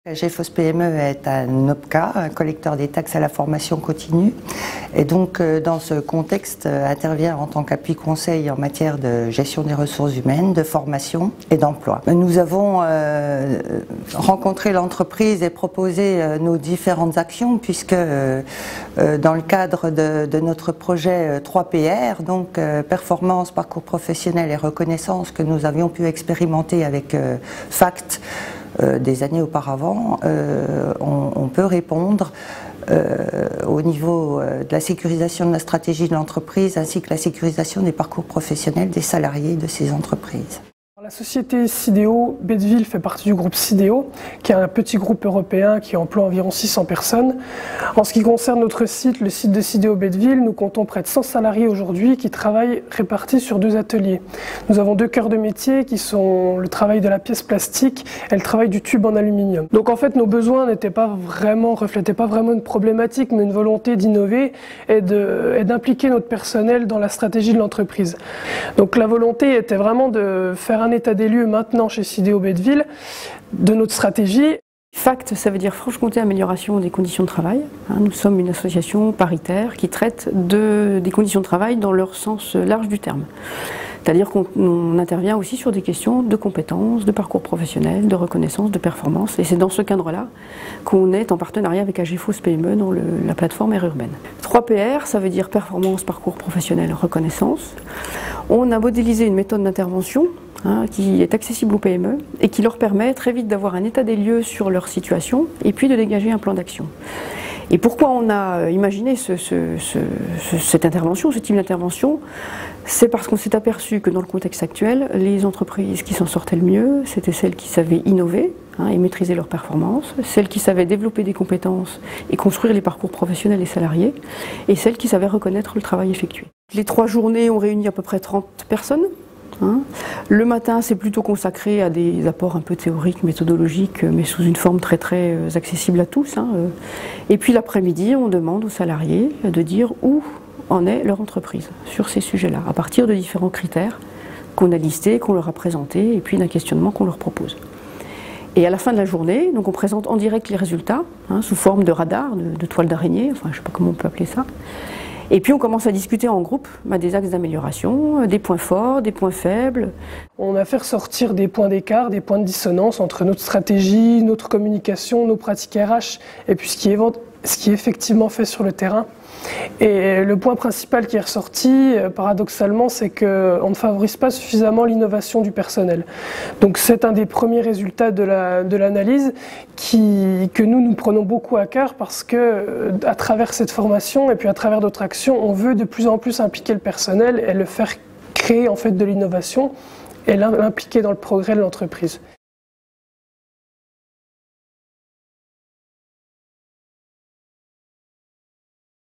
AGFOS PME est un OPCA, un collecteur des taxes à la formation continue, et donc dans ce contexte intervient en tant qu'appui conseil en matière de gestion des ressources humaines, de formation et d'emploi. Nous avons rencontré l'entreprise et proposé nos différentes actions puisque dans le cadre de notre projet 3PR, donc performance, parcours professionnel et reconnaissance que nous avions pu expérimenter avec FACT, des années auparavant, on peut répondre au niveau de la sécurisation de la stratégie de l'entreprise ainsi que la sécurisation des parcours professionnels des salariés de ces entreprises. La société Sidéo Betteville fait partie du groupe Sidéo, qui est un petit groupe européen qui emploie environ 600 personnes. En ce qui concerne notre site, le site de Sidéo Betteville, nous comptons près de 100 salariés aujourd'hui qui travaillent répartis sur 2 ateliers. Nous avons 2 cœurs de métier qui sont le travail de la pièce plastique et le travail du tube en aluminium. Donc en fait nos besoins reflétaient pas vraiment une problématique, mais une volonté d'innover et d'impliquer notre personnel dans la stratégie de l'entreprise. Donc la volonté était vraiment de faire un état des lieux maintenant chez Sidéo Betteville de notre stratégie. FACT, ça veut dire Franche-Comté Amélioration des conditions de travail. Nous sommes une association paritaire qui traite des conditions de travail dans leur sens large du terme. C'est-à-dire qu'on intervient aussi sur des questions de compétences, de parcours professionnel, de reconnaissance, de performance. Et c'est dans ce cadre-là qu'on est en partenariat avec AGFOS PME dans la plateforme Aire Urbaine. 3PR, ça veut dire performance, parcours professionnel, reconnaissance. On a modélisé une méthode d'intervention qui est accessible aux PME et qui leur permet très vite d'avoir un état des lieux sur leur situation et puis de dégager un plan d'action. Et pourquoi on a imaginé cette intervention, ce type d'intervention? C'est parce qu'on s'est aperçu que dans le contexte actuel, les entreprises qui s'en sortaient le mieux, c'était celles qui savaient innover et maîtriser leurs performances, celles qui savaient développer des compétences et construire les parcours professionnels des salariés, et celles qui savaient reconnaître le travail effectué. Les 3 journées ont réuni à peu près 30 personnes. Le matin, c'est plutôt consacré à des apports un peu théoriques, méthodologiques, mais sous une forme très accessible à tous. Et puis l'après-midi, on demande aux salariés de dire où en est leur entreprise sur ces sujets-là, à partir de différents critères qu'on a listés, qu'on leur a présentés, et puis d'un questionnement qu'on leur propose. Et à la fin de la journée, donc on présente en direct les résultats, sous forme de radar, de toile d'araignée, enfin je ne sais pas comment on peut appeler ça. Et puis on commence à discuter en groupe des axes d'amélioration, des points forts, des points faibles. On a fait ressortir des points d'écart, des points de dissonance entre notre stratégie, notre communication, nos pratiques RH et puis ce qui est effectivement fait sur le terrain. Et le point principal qui est ressorti, paradoxalement, c'est qu'on ne favorise pas suffisamment l'innovation du personnel. Donc c'est un des premiers résultats de l'analyse que nous prenons beaucoup à cœur parce que à travers cette formation et puis à travers d'autres actions, on veut de plus en plus impliquer le personnel et le faire créer en fait de l'innovation et l'impliquer dans le progrès de l'entreprise.